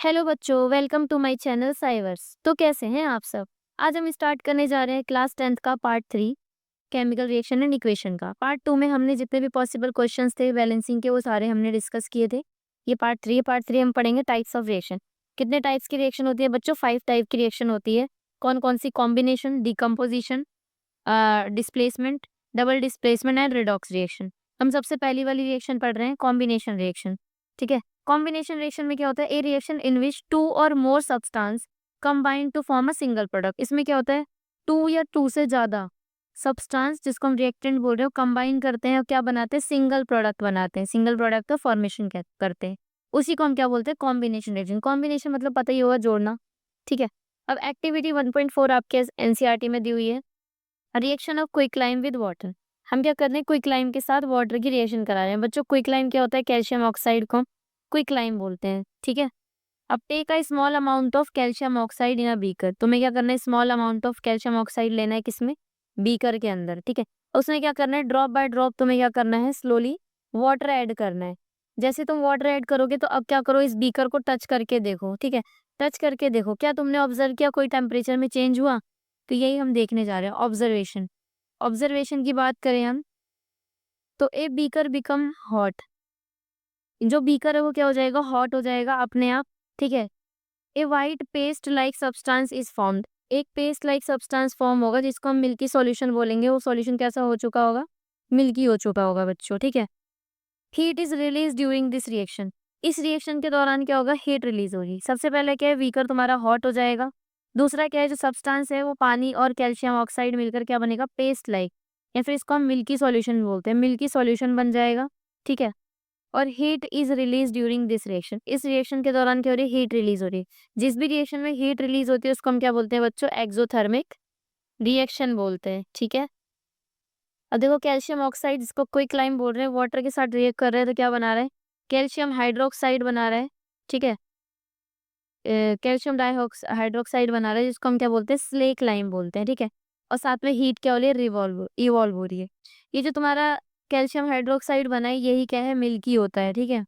Hello बच्चों, welcome to my channel साइवर्स। तो कैसे हैं आप सब। आज हम स्टार्ट करने जा रहे हैं क्लास 10th का part 3 chemical reaction and equation का। पार्ट 2 में हमने जितने भी पॉसिबल क्वेश्चंस थे बैलेंसिंग के वो सारे हमने डिस्कस किए थे। ये पार्ट 3 हम पढ़ेंगे टाइप्स ऑफ रिएक्शन। कितने टाइप्स की रिएक्शन होती है बच्चों? 5 टाइप की रिएक्शन होती है। कौन कौन सी? Combination, decomposition, displacement, double displacement and redox reaction. हम सबसे पहली वाली रिएक्शन पढ़ रहे हैं, कॉम्बिनेशन रिएक्शन। ठीक है। कॉम्बिनेशन रिएक्शन में क्या होता है? ए रिएक्शन इन विच टू और more substance combine to form a single product. इसमें क्या होता है? टू या टू से ज्यादा सब्सटेंस जिसको हम रिएक्टेंट बोल रहे हो कंबाइन करते हैं और क्या बनाते हैं? सिंगल प्रोडक्ट बनाते हैं। सिंगल प्रोडक्ट का फॉर्मेशन करते हैं। उसी को हम क्या बोलते हैं? Combination reaction. कॉम्बिनेशन मतलब पता ही होगा, जोड़ना। ठीक है। अब एक्टिविटी 1.4 आपके एनसीईआरटी में दी हुई है, reaction of quicklime with water. हम क्या कर रहे हैं? क्विकलाइम के साथ वाटर की रिएक्शन करा रहे हैं। बच्चों क्विकलाइम क्या होता है? कैल्शियम ऑक्साइड को क्विकलाइम बोलते हैं। ठीक है। अब take a small amount of calcium oxide in a beaker. तुम्हें क्या करना है? Small amount of calcium oxide लेना है। किसमें? बीकर के अंदर। ठीक है। उसमें क्या करना है? ड्रॉप बाय ड्रॉप तुम्हें क्या करना है? स्लोली वाटर ऐड करना है। जैसे तुम वाटर ऐड करोगे तो अब क्या करो? इस बीकर को टच करके देखो। ठीक है। टच करके देखो, क्या तुमने ऑब्जर्व किया कोई टेम्परेचर में चेंज हुआ? तो यही हम देखने जा रहे हैं, ऑब्जर्वेशन। ऑब्जर्वेशन की बात करें हम, तो ए बीकर बिकम हॉट। जो बीकर है वो क्या हो जाएगा? हॉट हो जाएगा अपने आप। ठीक है। A white paste like substance is formed. एक पेस्ट लाइक सब्सटेंस फॉर्म होगा जिसको हम मिल्की सॉल्यूशन बोलेंगे। वो सॉल्यूशन कैसा हो चुका होगा? मिल्की हो चुका होगा बच्चों। ठीक है। Heat is release during this reaction. इस रिएक्शन के दौरान क्या होगा? हीट रिलीज होगी। सबसे पहले क्या है? बीकर तुम्हारा हॉट हो जाएगा। दूसरा क्या है? जो सब्सटेंस है वो पानी और कैल्शियम ऑक्साइड मिलकर क्या बनेगा? पेस्ट लाइक, या फिर इसको हम मिल्की सॉल्यूशन बोलते हैं। मिल्की सॉल्यूशन बन जाएगा। ठीक है। और heat is release during this reaction. इस रिएक्शन के दौरान क्या हो रही है? हीट रिलीज हो रही है। जिस भी रिएक्शन में हीट रिलीज होती है उसको हम क्या बोलते हैं बच्चों? एक्सोथर्मिक रिएक्शन बोलते हैं। ठीक है। अब देखो कैल्शियम ऑक्साइड जिसको क्विकलाइम बोल रहे हैं, वाटर के साथ रिएक्ट कर रहे हैं तो क्या बना रहे हैं? कैल्शियम हाइड्रोक्साइड बना रहे हैं। ठीक है। कैल्शियम हाइड्रोक्साइड बना रहा है जिसको हम क्या बोलते हैं? स्लेक लाइम बोलते हैं। ठीक है। और साथ में हीट क्या हो रही है? रिवॉल्व इवॉल्व हो रही है। ये जो तुम्हारा कैल्शियम हाइड्रोक्साइड बना है यही क्या है? मिल्की होता है। ठीक है।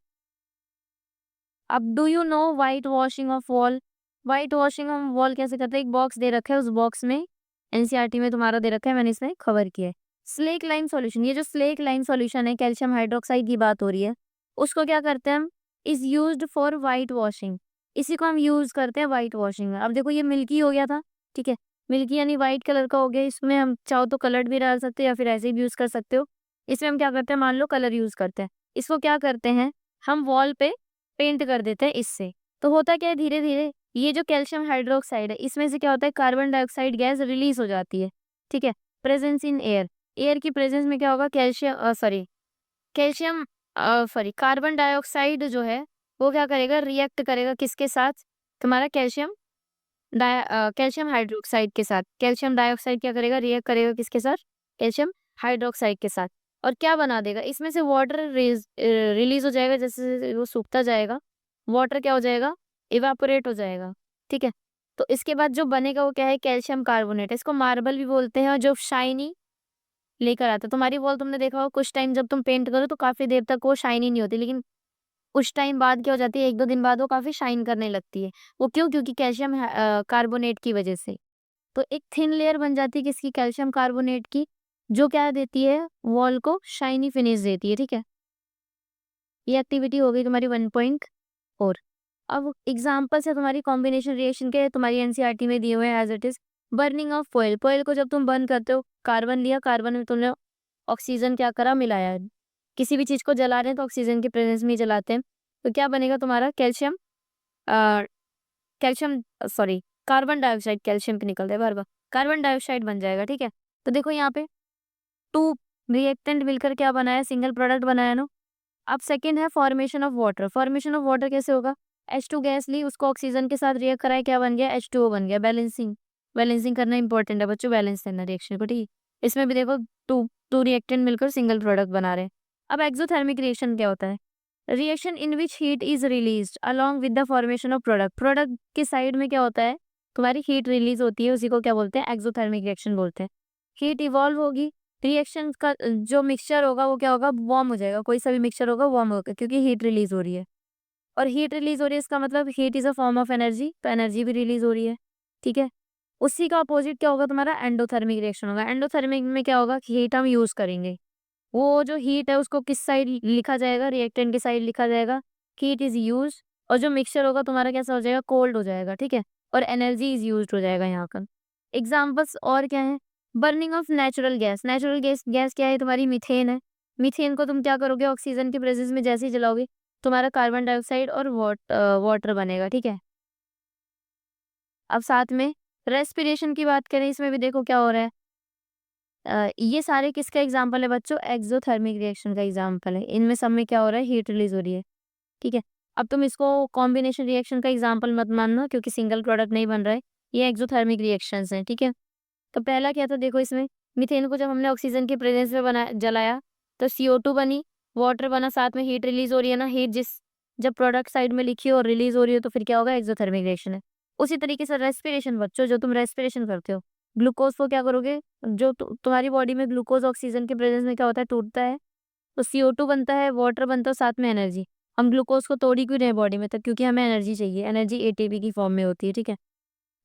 अब do you know white washing of wall? White washing हम वॉल कैसे करते हैं? एक बॉक्स दे रखा है, उस बॉक्स में एनसीईआरटी में तुम्हारा दे रखा है, मैंने इसमें कवर किया है। स्लेक लाइम सॉल्यूशन, ये जो स्लेक लाइम सॉल्यूशन है, कैल्शियम हाइड्रोक्साइड की बात हो रही है, उसको क्या करते हैं हम? Is used for white washing. इसी को हम यूज करते हैं व्हाइट वॉशिंग में। अब देखो ये मिल्की हो गया था। ठीक है। मिल्की यानी व्हाइट कलर का हो गया। इसमें हम चाहो तो कलर भी डाल सकते हो या फिर ऐसे भी यूज कर सकते हो। इसमें हम क्या करते हैं? मान लो कलर यूज करते हैं। इसको क्या करते हैं? हम वॉल पे पेंट कर देते हैं इससे। तो होता क्या है? धीरे धीरे ये जो कैल्शियम हाइड्रोक्साइड है इसमें से क्या होता है? कार्बन डाइऑक्साइड गैस रिलीज हो जाती है। ठीक है। प्रेजेंस इन एयर, एयर की प्रेजेंस में क्या होगा? कैल्शियम सॉरी कार्बन डाइऑक्साइड जो है वो क्या करेगा? रिएक्ट करेगा किसके साथ? तुम्हारा कैल्शियम हाइड्रोक्साइड के साथ। कैल्शियम डाइऑक्साइड क्या करेगा? रिएक्ट करेगा किसके साथ? कैल्शियम हाइड्रोक्साइड के साथ। और क्या बना देगा? इसमें से वाटर रिलीज हो जाएगा। जैसे जैसे वो सूखता जाएगा वाटर क्या हो जाएगा? इवापोरेट हो जाएगा। ठीक है। तो इसके बाद जो बनेगा वो क्या है? Calcium carbonate. इसको मार्बल भी बोलते हैं और जो शाइनी लेकर आता है। तुम्हारी वॉल तुमने देखा होगा कुछ टाइम जब तुम पेंट करो तो काफी देर तक वो शाइनी नहीं होती, लेकिन कुछ टाइम बाद क्या हो जाती है? 1-2 दिन बाद वो काफ़ी शाइन करने लगती है। वो क्यों? क्योंकि कैल्शियम कार्बोनेट की वजह से। तो एक थिन लेयर बन जाती है किसकी? कैल्शियम कार्बोनेट की, जो क्या देती है? वॉल को शाइनी फिनिश देती है। ठीक है। ये एक्टिविटी हो गई तुम्हारी 1.4। अब एग्जाम्पल्स है तुम्हारी कॉम्बिनेशन रिएक्शन के, तुम्हारी एनसीईआरटी में दिए हुए हैं as it is. Burning of foil, foil को जब तुम बर्न करते हो, कार्बन लिया, कार्बन में तुमने ऑक्सीजन क्या करा? मिलाया। किसी भी चीज को जला रहे हैं तो ऑक्सीजन की प्रेजेंस में ही जलाते हैं। तो क्या बनेगा तुम्हारा? Uh, calcium sorry carbon dioxide, calcium के निकलते हैं बार बार, कार्बन डाइऑक्साइड बन जाएगा। ठीक है। तो देखो यहाँ पे टू रिएक्टेंट मिलकर क्या बनाया? सिंगल प्रोडक्ट बनाया ना। अब सेकंड है formation of water. Formation of water कैसे होगा? H2 गैस ली, उसको ऑक्सीजन के साथ रिएक्ट कराया, क्या बन गया? H2O बन गया। बैलेंसिंग, बैलेंसिंग करना इंपॉर्टेंट है बच्चों, बैलेंस करना रिएक्शन को। ठीक है। इसमें भी देखो टू टू रिएक्टेंट मिलकर सिंगल प्रोडक्ट बना रहे हैं। अब एक्सोथर्मिक रिएक्शन क्या होता है? Reaction in which heat is released along with the formation of product. Product के साइड में क्या होता है? तुम्हारी हीट रिलीज होती है, उसी को क्या बोलते हैं? एक्सोथर्मिक रिएक्शन बोलते हैं। हीट इवॉल्व होगी, रिएक्शन का जो मिक्सचर होगा वो क्या होगा? वार्म हो जाएगा। कोई सा भी मिक्सचर होगा वार्म होगा क्योंकि हीट रिलीज हो रही है। और हीट रिलीज हो रही है, इसका मतलब heat is a form of energy, तो एनर्जी भी रिलीज हो रही है। ठीक है, उसी का अपोजिट क्या होगा, तुम्हारा एंडोथर्मिक रिएक्शन होगा। एंडोथर्मिक में क्या होगा कि हीट हम यूज करेंगे, वो जो हीट है उसको किस साइड लिखा जाएगा, रिएक्टेंट की साइड लिखा जाएगा, हीट इज यूज, और जो मिक्सचर होगा तुम्हारा कैसा हो जाएगा, कोल्ड हो जाएगा। ठीक है, और एनर्जी इज यूज हो जाएगा यहाँ पर। एग्जाम्पल्स और क्या है, burning of natural gas. Natural gas gas क्या है, तुम्हारी मीथेन है। मीथेन को तुम क्या करोगे, ऑक्सीजन की प्रेजेंस में जैसे ही जलाओगे, तुम्हारा कार्बन डाइऑक्साइड और वाटर बनेगा। ठीक है, अब साथ में रेस्पिरेशन की बात करें, इसमें भी देखो क्या हो रहा है। ये सारे किसका एग्जाम्पल है बच्चों, एक्सोथर्मिक रिएक्शन का एग्जाम्पल है। इनमें सब में क्या हो रहा है, हीट रिलीज हो रही है। ठीक है, अब तुम इसको कॉम्बिनेशन रिएक्शन का एग्जाम्पल मत मानना, क्योंकि सिंगल प्रोडक्ट नहीं बन रहा है, ये एक्सोथर्मिक रिएक्शंस हैं। ठीक है, तो पहला क्या था, देखो इसमें मीथेन को जब हमने ऑक्सीजन की प्रेजेंस में बनाया, जलाया, तो CO2 बनी, वाटर बना, साथ में हीट रिलीज हो रही है ना। हीट जिस जब प्रोडक्ट साइड में लिखी हो और रिलीज हो रही है, तो फिर क्या होगा, एक्सोथर्मिक रिएक्शन है। उसी तरीके से रेस्पिरेशन बच्चों, जो तुम रेस्पिरेशन करते हो, ग्लूकोज को क्या करोगे, जो तुम्हारी बॉडी में ग्लूकोज ऑक्सीजन की प्रेजेंस में क्या होता है, टूटता है, तो CO2 बनता है, वाटर बनता है, साथ में एनर्जी। हम ग्लूकोज को तोड़ ही क्यों रहे हैं बॉडी में, तो क्योंकि हमें एनर्जी चाहिए, एनर्जी ATP की फॉर्म में होती है। ठीक है,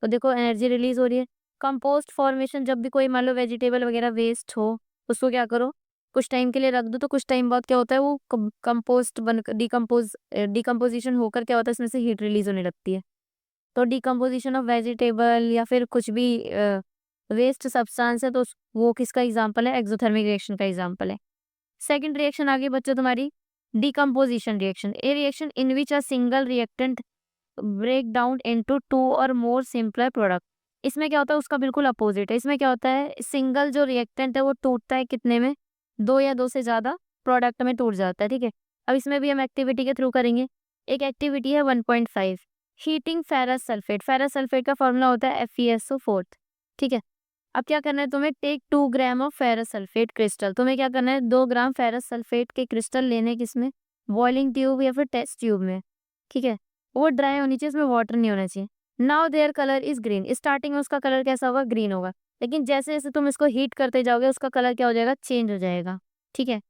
तो देखो एनर्जी रिलीज हो रही है। कंपोस्ट फॉर्मेशन, जब भी कोई मान लो वेजिटेबल वगैरह वेस्ट हो, उसको क्या करो, कुछ टाइम के लिए रख दो, तो कुछ टाइम बाद क्या होता है, वो कंपोस्ट बन डिकम्पोजिशन होकर क्या होता है, इसमें से हीट रिलीज होने लगती है। तो डिकम्पोजिशन ऑफ वेजिटेबल या फिर कुछ भी वेस्ट सब्सटेंस है, तो वो किसका एग्जाम्पल है, एक्सोथर्मिक रिएक्शन का एग्जाम्पल है। सेकंड रिएक्शन आ गई बच्चों तुम्हारी decomposition reaction. A reaction in which a single reactant break down into 2 और मोर सिंपलर प्रोडक्ट। इसमें क्या होता है, उसका बिल्कुल अपोजिट है। इसमें क्या होता है, सिंगल जो रिएक्टेंट है वो टूटता है कितने में, 2 या 2 से ज्यादा प्रोडक्ट में टूट जाता है। ठीक है, अब इसमें भी हम एक्टिविटी के थ्रू करेंगे। एक एक्टिविटी है 1.5, heating ferrous sulphate. Ferrous sulphate का फॉर्मूला होता है FeSO4। ठीक है, अब क्या करना है तुम्हें, take 2 gram of ferrous sulphate crystal. तुम्हें क्या करना है, 2 ग्राम फेरस सल्फेट के क्रिस्टल लेने, किसमें, बॉइलिंग ट्यूब या फिर टेस्ट ट्यूब में। ठीक है, वो ड्राई होनी चाहिए, इसमें वाटर नहीं होना चाहिए। Now their colour is green. Starting में उसका कलर कैसा होगा, ग्रीन होगा, लेकिन जैसे जैसे तुम इसको हीट करते जाओगे, उसका कलर क्या हो जाएगा, चेंज हो जाएगा। ठीक है,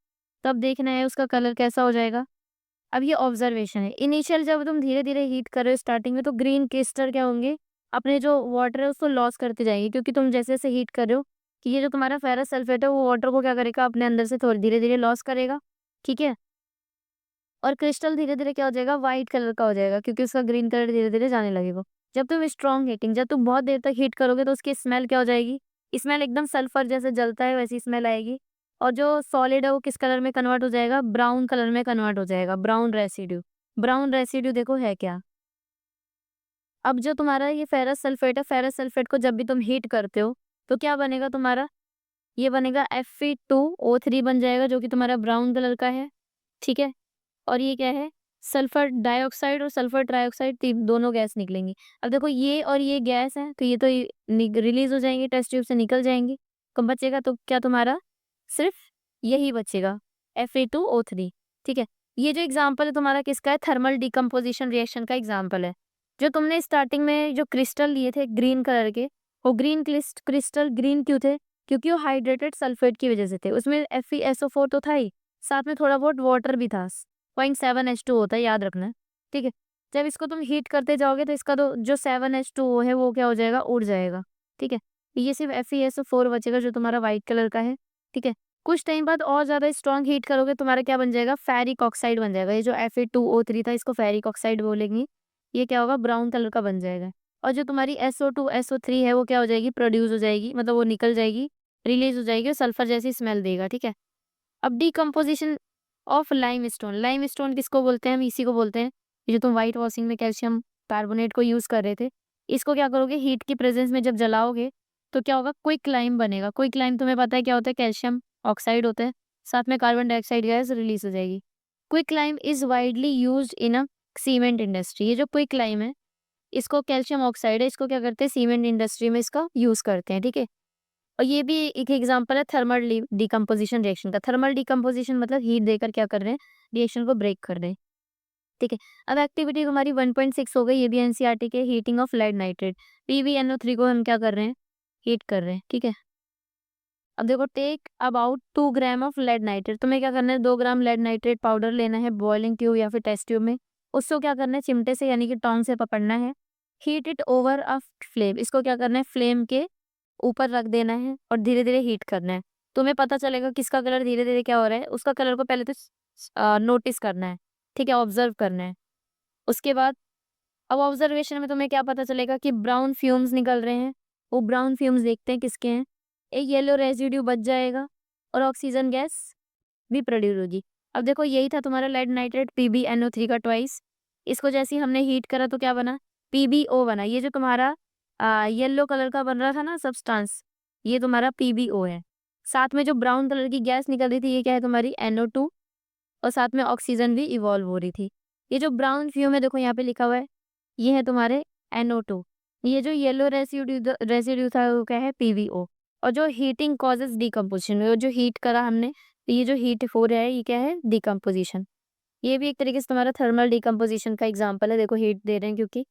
तो अब देखना है उसका कलर कैसा हो जाएगा। अब ये ऑब्जर्वेशन है, इनिशियल जब तुम धीरे धीरे हीट कर रहे हो स्टार्टिंग में, तो ग्रीन क्रिस्टल क्या होंगे, अपने जो वाटर है उसको लॉस करते जाएंगे, क्योंकि तुम जैसे जैसे हीट कर रहे हो, कि ये जो तुम्हारा फेरस सल्फेट है वो वाटर को क्या करेगा, अपने अंदर से थोड़ी धीरे धीरे लॉस करेगा। ठीक है, और क्रिस्टल धीरे धीरे क्या हो जाएगा, व्हाइट कलर का हो जाएगा, क्योंकि उसका ग्रीन कलर धीरे धीरे जाने लगेगा। जब तुम स्ट्रॉन्ग हीटिंग, जब तुम बहुत देर तक हीट करोगे, तो उसकी स्मेल क्या हो जाएगी, स्मेल एकदम सल्फर जैसे जलता है वैसी स्मेल आएगी। और जो सॉलिड है वो किस कलर में कन्वर्ट हो जाएगा, ब्राउन कलर में कन्वर्ट हो जाएगा, ब्राउन रेसिड्यू। ब्राउन रेसिड्यू देखो है क्या। अब जो तुम्हारा ये फेरस सल्फेट है, फेरस सल्फेट को जब भी तुम हीट करते हो, तो क्या बनेगा तुम्हारा, ये बनेगा Fe2O3 बन जाएगा, जो कि तुम्हारा ब्राउन कलर का है। ठीक है, और ये क्या है, सल्फर डाइऑक्साइड और सल्फर ट्राइऑक्साइड, दोनों गैस निकलेंगी। अब देखो ये और ये गैस है, तो ये तो रिलीज हो जाएंगे, टेस्ट ट्यूब से निकल जाएंगी। कम बचेगा तो क्या तुम्हारा, सिर्फ यही बचेगा, Fe2O3। ठीक है, ये जो एग्जाम्पल है तुम्हारा किसका है, थर्मल डिकम्पोजिशन रिएक्शन का एग्जाम्पल है। जो तुमने स्टार्टिंग में जो क्रिस्टल लिए थे ग्रीन कलर के, वो ग्रीन क्रिस्टल ग्रीन क्यों थे, क्योंकि वो हाइड्रेटेड सल्फेट की वजह से थे। उसमें FeSO4 तो था ही, साथ में थोड़ा बहुत वाटर भी था, 0.7H2 होता है, याद रखना। ठीक है, जब इसको तुम हीट करते जाओगे, तो इसका तो जो 7H2O है वो क्या हो जाएगा, उड़ जाएगा। ठीक है, ये सिर्फ FeSO4 बचेगा, जो तुम्हारा व्हाइट कलर का है। ठीक है, कुछ टाइम बाद और ज्यादा स्ट्रॉन्ग हीट करोगे, तुम्हारा क्या बन जाएगा, फेरिक ऑक्साइड बन जाएगा। ये जो Fe2O3 था, इसको फेरिक ऑक्साइड बोलेंगे। ये क्या होगा, ब्राउन कलर का बन जाएगा। और जो तुम्हारी SO2 SO3 है, वो क्या हो जाएगी, प्रोड्यूस हो जाएगी, मतलब वो निकल जाएगी, रिलीज हो जाएगी, और सल्फर जैसी स्मेल देगा। ठीक है, अब डिकम्पोजिशन ऑफ लाइमस्टोन। लाइमस्टोन किसको बोलते हैं, हम इसी को बोलते हैं, ये जो तुम व्हाइट वॉशिंग में कैल्शियम कार्बोनेट को यूज कर रहे थे। इसको क्या करोगे, हीट की प्रेजेंस में जब जलाओगे, तो क्या होगा, क्विक लाइम बनेगा। क्विक लाइम तुम्हें पता है क्या होता है, कैल्शियम ऑक्साइड होता है, साथ में कार्बन डाइऑक्साइड गैस रिलीज हो जाएगी। Quick lime is widely used in a cement industry. ये जो क्विक लाइम है, इसको कैल्शियम ऑक्साइड है, इसको क्या करते हैं, सीमेंट इंडस्ट्री में इसका यूज करते हैं। ठीक है, और ये भी एक एग्जांपल है थर्मल डिकम्पोजिशन रिएक्शन का। थर्मल डिकम्पोजिशन मतलब हीट देकर क्या कर रहे हैं, रिएक्शन को ब्रेक कर रहे हैं। ठीक है, अब एक्टिविटी हमारी 1.6 हो गई, ये भी एनसीईआरटी के, heating of lead nitrate. PbNO3 को हम क्या कर रहे हैं, हीट कर रहे हैं। ठीक है, अब देखो, take about 2 gram of lead nitrate. तुम्हें क्या करना है, 2 ग्राम लेड नाइट्रेट पाउडर लेना है, बॉइलिंग ट्यूब या फिर टेस्ट ट्यूब में। उसको क्या करना है, चिमटे से यानी कि टोंग से पकड़ना है। Heat it over a flame, इसको क्या करना है, फ्लेम के ऊपर रख देना है और धीरे-धीरे हीट करना है। तुम्हें पता चलेगा किसका कलर धीरे-धीरे क्या हो रहा है, उसका कलर को पहले तो नोटिस करना है, ठीक है? ऑब्ज़र्व करना है। उसके बाद अब ऑब्जर्वेशन में तुम्हें क्या पता चलेगा कि ब्राउन फ्यूम्स निकल रहे हैं। वो ब्राउन फ्यूम्स देखते हैं किसके हैं। एक येलो रेज़िड्यू बच जाएगा और ऑक्सीजन गैस भी प्रोड्यूस होगी। अब देखो यही था तुम्हारा लेड नाइट्रेट PbNO3 का ट्वाइस। इसको जैसे ही हमने हीट करा तो क्या बना? PbO बना। ये जो तुम्हारा येलो कलर का बन रहा था ना सब्सटेंस, ये तुम्हारा PbO है। साथ में जो ब्राउन कलर की गैस निकल रही थी ये क्या है, तुम्हारी NO2 और साथ में ऑक्सीजन भी इवॉल्व हो रही थी। ये जो ब्राउन फ्यूम है देखो यहाँ पे लिखा हुआ है, ये है तुम्हारे NO2। ये जो येलो रेसिड्यू था वो क्या है, PbO। और जो हीटिंग कॉजेज़ डिकम्पोज़िशन, वो जो हीट करा हमने, तो ये जो हीट हो रहा है ये क्या है, डिकम्पोज़िशन। ये भी एक तरीके से तुम्हारा थर्मल डिकम्पोज़िशन का एग्ज़ाम्पल है, देखो हीट दे रहे हैं क्योंकि।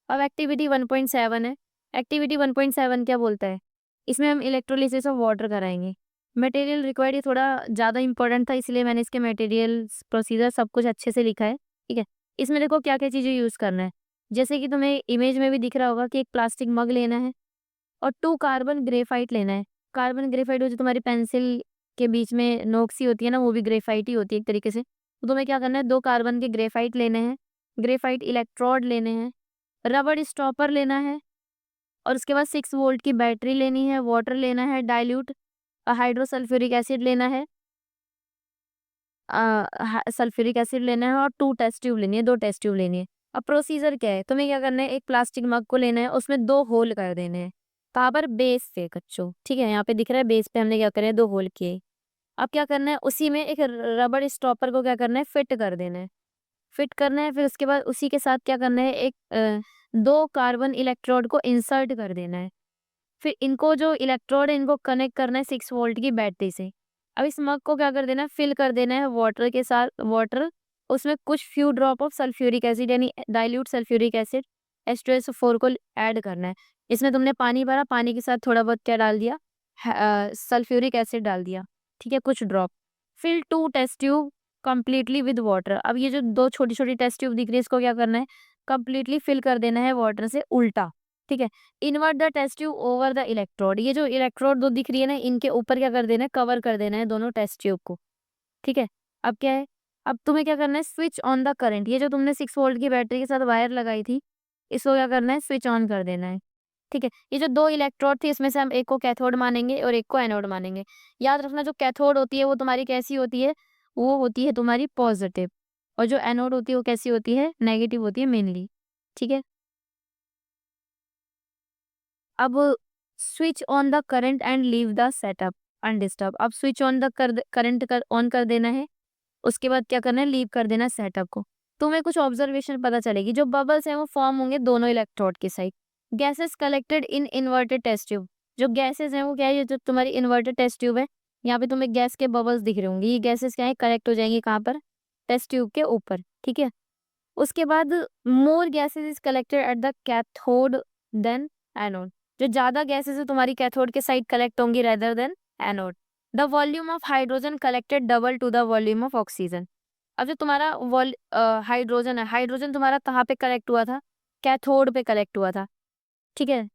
अब एक्टिविटी 1.7 है। एक्टिविटी 1.7 क्या बोलता है? इसमें हम इलेक्ट्रोलिसिस ऑफ वाटर कराएँगे। मटेरियल रिक्वायर्ड ये थोड़ा ज़्यादा इम्पोर्टेंट था इसलिए मैंने इसके मटेरियल्स, प्रोसीजर सब कुछ अच्छे से लिखा है, ठीक है? इसमें देखो क्या-क्या चीज़ें यूज़ करना है। जैसे कि तुम्हें इमेज में भी दिख रहा होगा कि एक प्लास्टिक मग लेना है और 2 कार्बन ग्रेफाइट लेना है। कार्बन ग्रेफाइट वो जो तुम्हारी पेंसिल के बीच में नोक सी होती है ना, वो भी ग्रेफाइट ही होती है एक तरीके से। तो तुम्हें क्या करना है, 2 कार्बन के ग्रेफाइट लेने हैं, ग्रेफाइट इलेक्ट्रोड लेने हैं, रबड़ स्टॉपर लेना है और उसके बाद 6 वोल्ट की बैटरी लेनी है, वाटर लेना है, डाइल्यूट हाइड्रोसल्फ्यूरिक एसिड लेना है, अ, सल्फ्यूरिक एसिड लेना है और 2 टेस्ट ट्यूब लेनी है, 2 टेस्ट ट्यूब लेनी है। अब प्रोसीजर क्या है, तुम्हें क्या करना है, एक प्लास्टिक मग को लेना है, उसमें 2 होल कर देने हैं। कहाँ पर? बेस पे बच्चों, ठीक है? यहाँ पे दिख रहा है बेस पे हमने क्या करे हैं, 2 होल किए। अब क्या करना है, उसी में एक रबड़ स्टॉपर को क्या करना है, फिट कर देना है। फिट करना है, फिर उसके बाद उसी के साथ क्या करना है, एक 2 कार्बन इलेक्ट्रोड को इंसर्ट कर देना है। फिर इनको जो इलेक्ट्रोड है इनको कनेक्ट करना है 6 वोल्ट की बैटरी से। अब इस मग को क्या कर देना है, फिल कर देना है वाटर के साथ, वाटर, उसमें कुछ few drop of sulphuric acid यानी डाइल्यूट सल्फ्यूरिक एसिड H2SO4 को ऐड करना है। इसमें तुमने पानी भरा, पानी के साथ थोड़ा बहुत क्या डाल दिया, सल्फ्यूरिक एसिड डाल दिया, ठीक है, कुछ drop. Fill 2 test tube completely with water. अब ये जो 2 छोटी-छोटी टेस्ट ट्यूब दिख रही है इसको क्या करना है, कंप्लीटली फिल कर देना है वाटर से उल्टा, ठीक है। Invert the test tube over the electrode. ये जो इलेक्ट्रोड 2 दिख रही है ना, इनके ऊपर क्या कर देना है, कवर कर देना है दोनों टेस्ट ट्यूब को, ठीक है। अब क्या है, अब तुम्हें क्या करना है, स्विच ऑन द करंट। ये जो तुमने 6 वोल्ट की बैटरी के साथ वायर लगाई थी, इसको क्या करना है, स्विच ऑन कर देना है, ठीक है। ये जो 2 इलेक्ट्रोड थे इसमें से हम एक को कैथोड मानेंगे और एक को एनोड मानेंगे। याद रखना जो कैथोड होती है वो तुम्हारी कैसी होती है, वो होती है तुम्हारी पॉजिटिव और जो एनोड होती है वो कैसी होती है, नेगेटिव होती है मेनली, ठीक है। अब switch on the current and leave the setup undisturb. अब स्विच ऑन द करंट कर ऑन कर देना है, उसके बाद क्या करना है, लीव कर देना सेटअप को। तुम्हें कुछ ऑब्जर्वेशन पता चलेगी, जो बबल्स हैं वो फॉर्म होंगे दोनों इलेक्ट्रोड के side. Gases collected in inverted test tube. जो गैसेस हैं वो क्या है, ये जो तुम्हारी इन्वर्टेड टेस्ट ट्यूब है, यहाँ पे तुम्हें गैस के बबल्स दिख रहे होंगे। ये गैसेस क्या है, कलेक्ट हो जाएंगी कहाँ पर, टेस्ट ट्यूब के ऊपर, ठीक है। उसके बाद more gases is collected at the cathode than anode. जो ज़्यादा गैसेस है तुम्हारी कैथोड के साइड कलेक्ट होंगी rather than anode. The volume of hydrogen collected double to the volume of oxygen. अब जो तुम्हारा हाइड्रोजन है, हाइड्रोजन तुम्हारा कहाँ पे कलेक्ट हुआ था, कैथोड पे कलेक्ट हुआ था, ठीक है।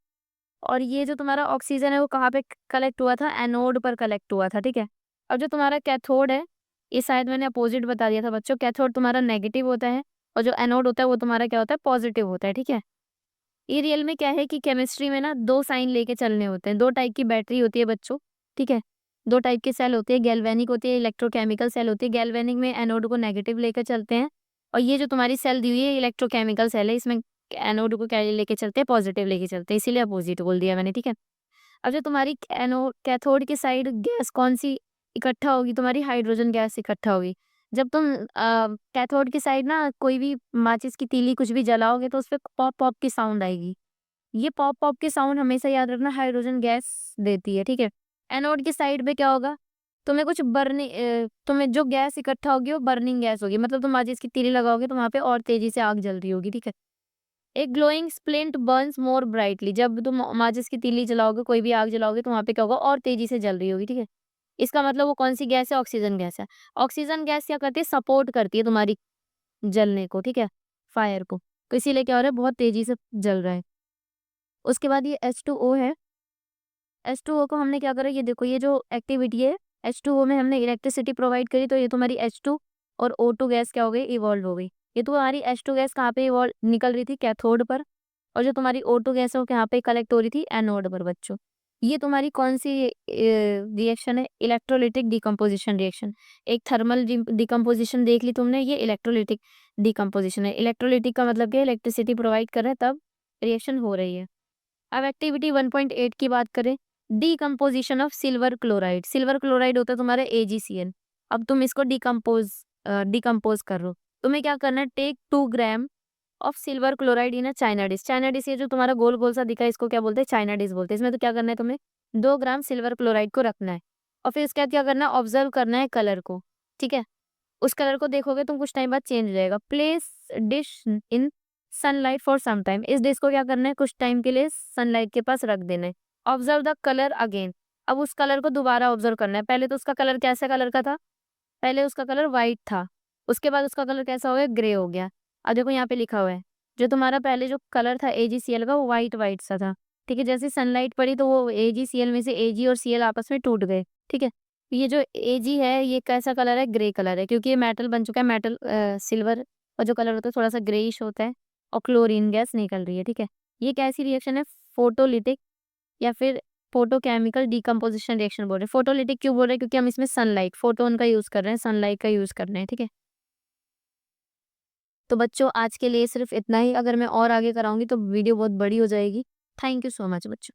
और ये जो तुम्हारा ऑक्सीजन है वो कहाँ पे कलेक्ट हुआ था, एनोड पर कलेक्ट हुआ था, ठीक है। अब जो तुम्हारा कैथोड है, ये शायद मैंने अपोजिट बता दिया था बच्चों, कैथोड तुम्हारा नेगेटिव होता है और जो एनोड होता है वो तुम्हारा क्या होता है, पॉजिटिव होता है, ठीक है। ये रियल में क्या है कि केमिस्ट्री में ना 2 साइन लेके चलने होते हैं। 2 टाइप की बैटरी होती है बच्चों, ठीक है। 2 टाइप की सेल होती है, गैल्वेनिक होती है, इलेक्ट्रोकेमिकल सेल होती है। गैल्वेनिक में एनोड को नेगेटिव लेकर चलते हैं और ये जो तुम्हारी सेल दी हुई है इलेक्ट्रोकेमिकल सेल है, इसमें एनोड को क्या लेके चलते हैं, पॉजिटिव लेके चलते हैं, इसीलिए अपोजिट बोल दिया मैंने, ठीक है। अब जो तुम्हारी कैथोड की साइड गैस कौन-सी इकट्ठा होगी, तुम्हारी हाइड्रोजन गैस इकट्ठा होगी। जब तुम कैथोड की साइड ना कोई भी माचिस की तीली कुछ भी जलाओगे तो उसपे पॉप-पॉप की साउंड आएगी। ये पॉप-पॉप की साउंड हमेशा याद रखना हाइड्रोजन गैस देती है, ठीक है। एनोड की साइड पे क्या होगा, तुम्हें जो गैस इकट्ठा होगी वो बर्निंग गैस होगी। मतलब तुम माचिस की तीली लगाओगे तो वहाँ पे और तेज़ी से आग जल रही होगी, ठीक है। एक ग्लोइंग स्प्लिंट बर्न्स मोर ब्राइटली। जब तुम माचिस की तीली जलाओगे, कोई भी आग जलाओगे तो वहाँ पे क्या होगा, और तेज़ी से जल रही होगी, ठीक है। इसका मतलब वो कौन-सी गैस है, ऑक्सीजन गैस है। ऑक्सीजन गैस क्या करती है, सपोर्ट करती है तुम्हारी जलने को, ठीक है, फायर को। तो इसीलिए क्या हो रहा है, बहुत तेजी से जल रहा है। उसके बाद ये H2O है। H2O को हमने क्या करा, ये देखो ये जो एक्टिविटी है, H2O में हमने इलेक्ट्रिसिटी प्रोवाइड करी, तो ये तुम्हारी H2 और O2 गैस क्या हो गई, इवॉल्व हो गई। ये तुम्हारी H2 गैस कहाँ पे इवॉल्व निकल रही थी, कैथोड पर, और जो तुम्हारी O2 गैस है वो कहाँ पे कलेक्ट हो रही थी, एनोड पर बच्चों। ये तुम्हारी कौन सी रिएक्शन है, इलेक्ट्रोलिटिक डिकम्पोजिशन रिएक्शन। एक थर्मल डिकम्पोजिशन देख ली तुमने, ये इलेक्ट्रोलिटिक डिकम्पोजिशन है। इलेक्ट्रोलिटिक का मतलब क्या है, इलेक्ट्रिसिटी प्रोवाइड कर रहा है तब रिएक्शन हो रही है। अब एक्टिविटी 1.8 की बात करें, decomposition of silver chloride. Silver chloride होता है तुम्हारा AgCl। अब तुम इसको डिकम्पोज कर रहे हो। तुम्हें क्या करना है, take 2 gram of silver chloride in a china dish. China dish ये जो तुम्हारा गोल गोल सा दिखा है, इसको क्या बोलते हैं, चाइना डिश बोलते हैं। इसमें तो क्या करना है, तुम्हें 2 ग्राम सिल्वर क्लोराइड को रखना है, और फिर इसके बाद क्या करना है, ऑब्जर्व करना है कलर को, ठीक है। उस कलर को देखोगे तुम, कुछ टाइम बाद चेंज हो जाएगा। Place dish in sunlight for some time. इस डिश को क्या करना है, कुछ टाइम के लिए सनलाइट के पास रख देना है। Observe the colour again. अब उस कलर को दोबारा ऑब्जर्व करना है। पहले तो उसका कलर कैसा कलर का था, पहले उसका कलर व्हाइट था, उसके बाद उसका कलर कैसा हो गया, ग्रे हो गया। अब देखो यहाँ पे लिखा हुआ है, जो तुम्हारा पहले जो कलर था AgCl का, वो व्हाइट व्हाइट सा था, ठीक है। जैसे सनलाइट पड़ी तो वो AgCl में से Ag और Cl आपस में टूट गए, ठीक है। ये जो Ag है ये कैसा कलर है, ग्रे कलर है, क्योंकि ये मेटल बन चुका है, मेटल सिल्वर, और जो कलर होता है थोड़ा सा ग्रेइश होता है, और क्लोरीन गैस निकल रही है, ठीक है। ये कैसी रिएक्शन है, फोटोलिटिक या फिर फोटोकेमिकल डिकम्पोजिशन रिएक्शन बोल रहे हैं। फोटोलिटिक क्यों बोल रहे हैं, क्योंकि हम इसमें सनलाइट, फोटोन का यूज कर रहे हैं, सनलाइट का यूज कर रहे हैं, ठीक है। तो बच्चों आज के लिए सिर्फ इतना ही। अगर मैं और आगे कराऊंगी तो वीडियो बहुत बड़ी हो जाएगी। थैंक यू सो मच बच्चों।